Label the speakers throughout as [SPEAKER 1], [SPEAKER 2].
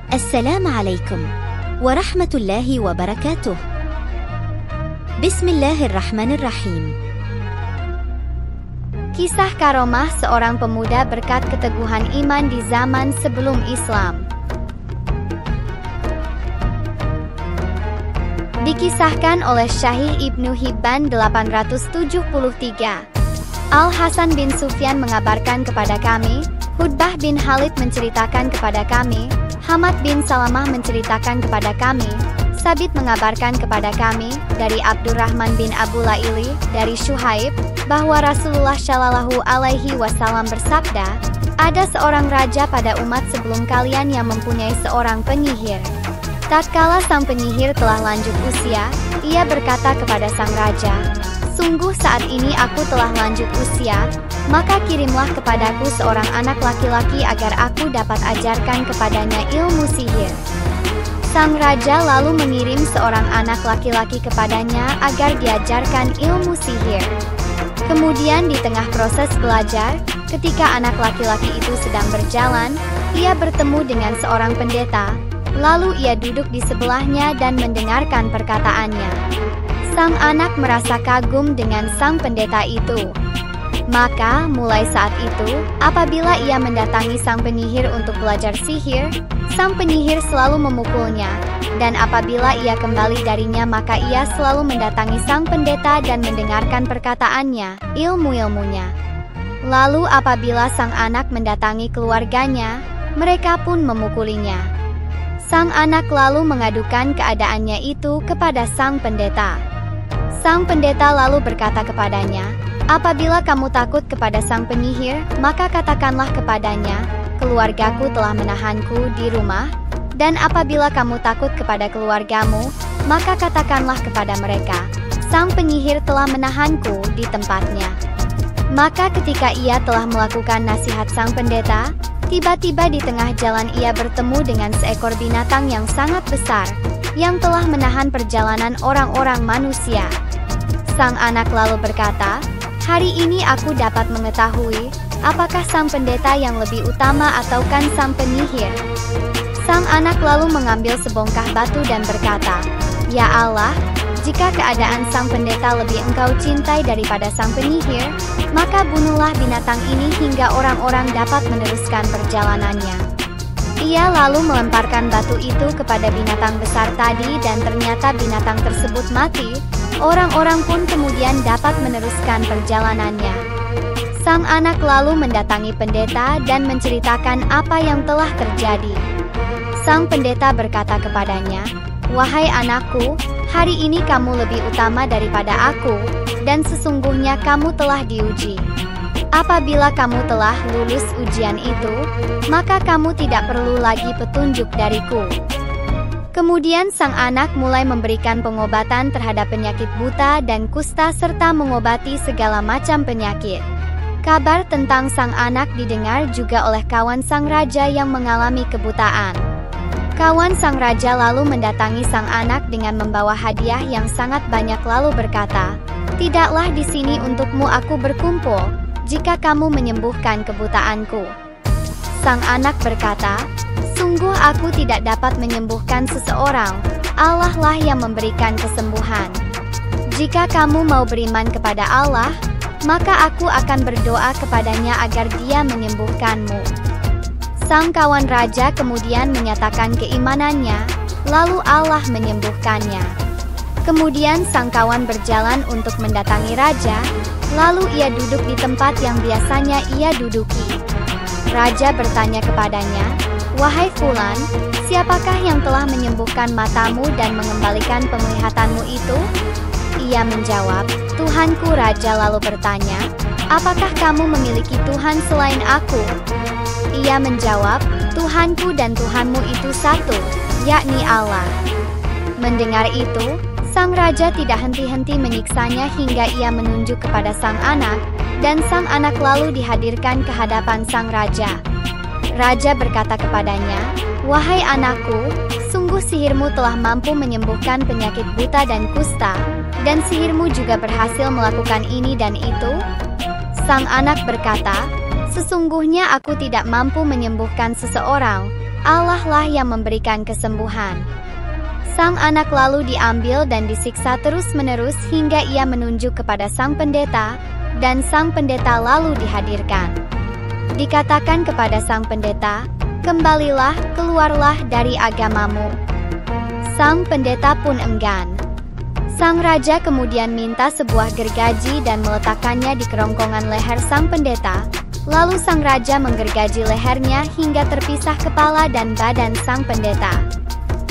[SPEAKER 1] Assalamualaikum warahmatullahi wabarakatuh. Bismillahirrahmanirrahim.
[SPEAKER 2] Kisah karomah seorang pemuda berkat keteguhan iman di zaman sebelum Islam. Dikisahkan oleh Sahih Ibnu Hibban 873. Al-Hasan bin Sufyan mengabarkan kepada kami, Hudbah bin Khalid menceritakan kepada kami, Hamad bin Salamah menceritakan kepada kami, Sabit mengabarkan kepada kami, dari Abdurrahman bin Abu Laili, dari Syuhaib, bahwa Rasulullah Shallallahu Alaihi Wasallam bersabda, ada seorang raja pada umat sebelum kalian yang mempunyai seorang penyihir. Tatkala sang penyihir telah lanjut usia, ia berkata kepada sang raja, sungguh saat ini aku telah lanjut usia, maka kirimlah kepadaku seorang anak laki-laki agar aku dapat ajarkan kepadanya ilmu sihir. Sang raja lalu mengirim seorang anak laki-laki kepadanya agar diajarkan ilmu sihir. Kemudian di tengah proses belajar, ketika anak laki-laki itu sedang berjalan, ia bertemu dengan seorang pendeta, lalu ia duduk di sebelahnya dan mendengarkan perkataannya. Sang anak merasa kagum dengan sang pendeta itu. Maka, mulai saat itu, apabila ia mendatangi sang penyihir untuk belajar sihir, sang penyihir selalu memukulnya, dan apabila ia kembali darinya maka ia selalu mendatangi sang pendeta dan mendengarkan perkataannya, ilmu-ilmunya. Lalu apabila sang anak mendatangi keluarganya, mereka pun memukulinya. Sang anak lalu mengadukan keadaannya itu kepada sang pendeta. Sang pendeta lalu berkata kepadanya, apabila kamu takut kepada sang penyihir, maka katakanlah kepadanya, keluargaku telah menahanku di rumah, dan apabila kamu takut kepada keluargamu, maka katakanlah kepada mereka, sang penyihir telah menahanku di tempatnya. Maka ketika ia telah melakukan nasihat sang pendeta, tiba-tiba di tengah jalan ia bertemu dengan seekor binatang yang sangat besar, yang telah menahan perjalanan orang-orang manusia. Sang anak lalu berkata, hari ini aku dapat mengetahui, apakah sang pendeta yang lebih utama ataukah sang penyihir? Sang anak lalu mengambil sebongkah batu dan berkata, ya Allah, jika keadaan sang pendeta lebih engkau cintai daripada sang penyihir, maka bunuhlah binatang ini hingga orang-orang dapat meneruskan perjalanannya. Ia lalu melemparkan batu itu kepada binatang besar tadi dan ternyata binatang tersebut mati. Orang-orang pun kemudian dapat meneruskan perjalanannya. Sang anak lalu mendatangi pendeta dan menceritakan apa yang telah terjadi. Sang pendeta berkata kepadanya, wahai anakku, hari ini kamu lebih utama daripada aku, dan sesungguhnya kamu telah diuji. Apabila kamu telah lulus ujian itu, maka kamu tidak perlu lagi petunjuk dariku. Kemudian sang anak mulai memberikan pengobatan terhadap penyakit buta dan kusta serta mengobati segala macam penyakit. Kabar tentang sang anak didengar juga oleh kawan sang raja yang mengalami kebutaan. Kawan sang raja lalu mendatangi sang anak dengan membawa hadiah yang sangat banyak lalu berkata, tidaklah di sini untukmu aku berkumpul, jika kamu menyembuhkan kebutaanku. Sang anak berkata, sungguh aku tidak dapat menyembuhkan seseorang, Allah lah yang memberikan kesembuhan. Jika kamu mau beriman kepada Allah, maka aku akan berdoa kepadanya agar dia menyembuhkanmu. Sang kawan raja kemudian menyatakan keimanannya, lalu Allah menyembuhkannya. Kemudian sang kawan berjalan untuk mendatangi raja, lalu ia duduk di tempat yang biasanya ia duduki. Raja bertanya kepadanya, wahai Fulan, siapakah yang telah menyembuhkan matamu dan mengembalikan penglihatanmu itu? Ia menjawab, Tuhanku. Raja lalu bertanya, apakah kamu memiliki Tuhan selain aku? Ia menjawab, Tuhanku dan Tuhanmu itu satu, yakni Allah. Mendengar itu, sang raja tidak henti-henti menyiksanya hingga ia menunjuk kepada sang anak, dan sang anak lalu dihadirkan ke hadapan sang raja. Raja berkata kepadanya, wahai anakku, sungguh sihirmu telah mampu menyembuhkan penyakit buta dan kusta, dan sihirmu juga berhasil melakukan ini dan itu. Sang anak berkata, sesungguhnya aku tidak mampu menyembuhkan seseorang, Allah lah yang memberikan kesembuhan. Sang anak lalu diambil dan disiksa terus-menerus hingga ia menunjuk kepada sang pendeta, dan sang pendeta lalu dihadirkan. Dikatakan kepada sang pendeta, "Kembalilah, keluarlah dari agamamu." Sang pendeta pun enggan. Sang raja kemudian minta sebuah gergaji dan meletakkannya di kerongkongan leher sang pendeta. Lalu sang raja menggergaji lehernya hingga terpisah kepala dan badan sang pendeta.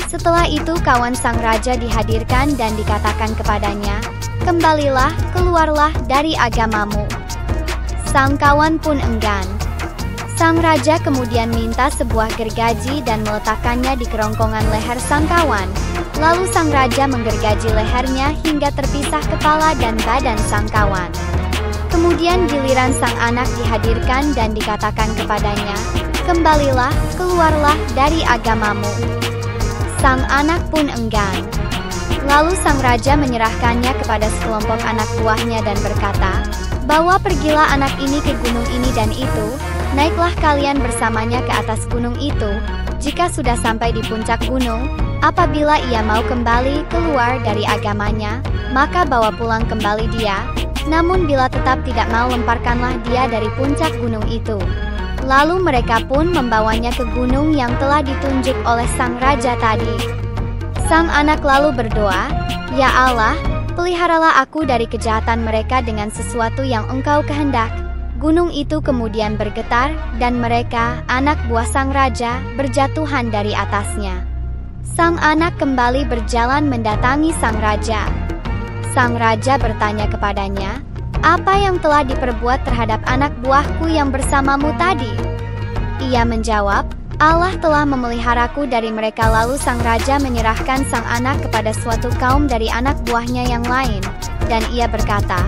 [SPEAKER 2] Setelah itu kawan sang raja dihadirkan dan dikatakan kepadanya, "Kembalilah, keluarlah dari agamamu." Sang kawan pun enggan. Sang raja kemudian minta sebuah gergaji dan meletakkannya di kerongkongan leher sang kawan. Lalu sang raja menggergaji lehernya hingga terpisah kepala dan badan sang kawan. Kemudian giliran sang anak dihadirkan dan dikatakan kepadanya, "Kembalilah, keluarlah dari agamamu." Sang anak pun enggan. Lalu sang raja menyerahkannya kepada sekelompok anak buahnya dan berkata, "Bawa pergilah anak ini ke gunung ini dan itu, naiklah kalian bersamanya ke atas gunung itu. Jika sudah sampai di puncak gunung, apabila ia mau kembali keluar dari agamanya, maka bawa pulang kembali dia. Namun bila tetap tidak mau, lemparkanlah dia dari puncak gunung itu." Lalu mereka pun membawanya ke gunung yang telah ditunjuk oleh sang raja tadi. Sang anak lalu berdoa, "Ya Allah, peliharalah aku dari kejahatan mereka dengan sesuatu yang Engkau kehendak." Gunung itu kemudian bergetar, dan mereka, anak buah sang raja, berjatuhan dari atasnya. Sang anak kembali berjalan mendatangi sang raja. Sang raja bertanya kepadanya, "Apa yang telah diperbuat terhadap anak buahku yang bersamamu tadi?" Ia menjawab, "Allah telah memeliharaku dari mereka." Lalu sang raja menyerahkan sang anak kepada suatu kaum dari anak buahnya yang lain, dan ia berkata,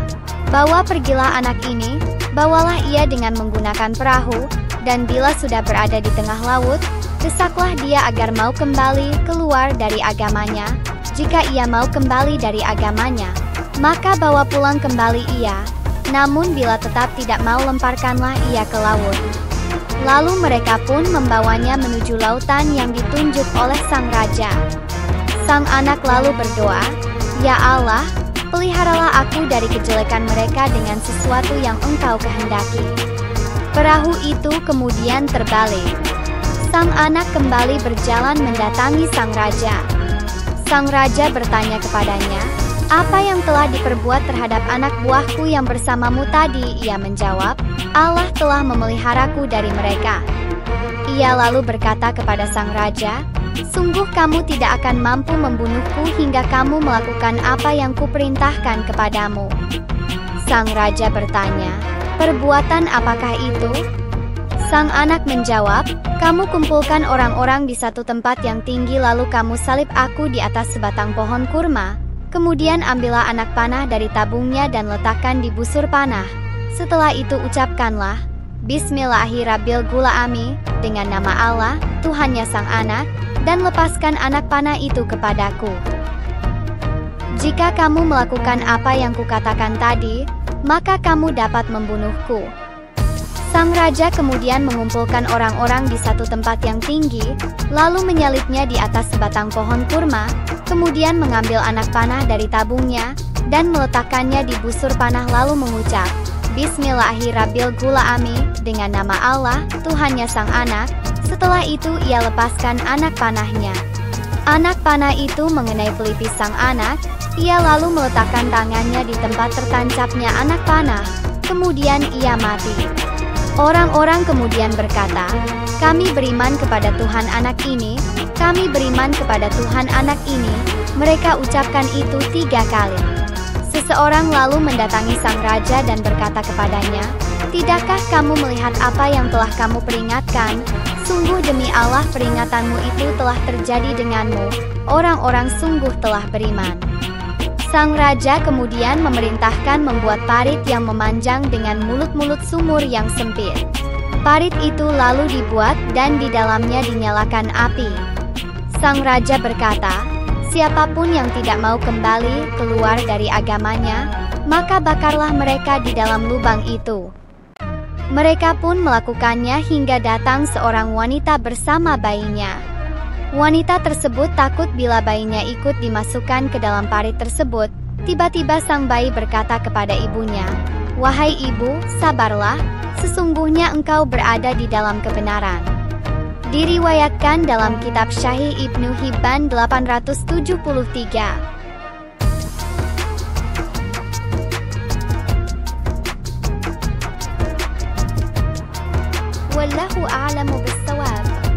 [SPEAKER 2] "Bawa pergilah anak ini, bawalah ia dengan menggunakan perahu, dan bila sudah berada di tengah laut, desaklah dia agar mau kembali keluar dari agamanya. Jika ia mau kembali dari agamanya, maka bawa pulang kembali ia. Namun bila tetap tidak mau, lemparkanlah ia ke laut." Lalu mereka pun membawanya menuju lautan yang ditunjuk oleh sang raja. Sang anak lalu berdoa, "Ya Allah, peliharalah aku dari kejelekan mereka dengan sesuatu yang Engkau kehendaki." Perahu itu kemudian terbalik. Sang anak kembali berjalan mendatangi sang raja. Sang raja bertanya kepadanya, "Apa yang telah diperbuat terhadap anak buahku yang bersamamu tadi?" Ia menjawab, "Allah telah memeliharaku dari mereka." Ia lalu berkata kepada sang raja, "Sungguh kamu tidak akan mampu membunuhku hingga kamu melakukan apa yang kuperintahkan kepadamu." Sang raja bertanya, "Perbuatan apakah itu?" Sang anak menjawab, "Kamu kumpulkan orang-orang di satu tempat yang tinggi, lalu kamu salib aku di atas sebatang pohon kurma. Kemudian ambillah anak panah dari tabungnya dan letakkan di busur panah. Setelah itu ucapkanlah, Bismillahirrahmanirrahim, dengan nama Allah, Tuhannya sang anak, dan lepaskan anak panah itu kepadaku. Jika kamu melakukan apa yang kukatakan tadi, maka kamu dapat membunuhku." Sang raja kemudian mengumpulkan orang-orang di satu tempat yang tinggi, lalu menyalibnya di atas sebatang pohon kurma, kemudian mengambil anak panah dari tabungnya, dan meletakkannya di busur panah lalu mengucap, Bismillahirrahmanirrahim, dengan nama Allah, Tuhannya sang anak. Setelah itu ia lepaskan anak panahnya. Anak panah itu mengenai pelipis sang anak, ia lalu meletakkan tangannya di tempat tertancapnya anak panah, kemudian ia mati. Orang-orang kemudian berkata, "Kami beriman kepada Tuhan anak ini, kami beriman kepada Tuhan anak ini." Mereka ucapkan itu 3 kali. Seseorang lalu mendatangi sang raja dan berkata kepadanya, "Tidakkah kamu melihat apa yang telah kamu peringatkan? Sungguh demi Allah peringatanmu itu telah terjadi denganmu. Orang-orang sungguh telah beriman." Sang raja kemudian memerintahkan membuat parit yang memanjang dengan mulut-mulut sumur yang sempit. Parit itu lalu dibuat dan di dalamnya dinyalakan api. Sang raja berkata, "Siapapun yang tidak mau kembali keluar dari agamanya, maka bakarlah mereka di dalam lubang itu." Mereka pun melakukannya hingga datang seorang wanita bersama bayinya. Wanita tersebut takut bila bayinya ikut dimasukkan ke dalam parit tersebut. Tiba-tiba sang bayi berkata kepada ibunya, "Wahai ibu, sabarlah, sesungguhnya engkau berada di dalam kebenaran." Diriwayatkan dalam kitab Sahih Ibnu Hibban 873. Wallahu a'lamu bis-shawab.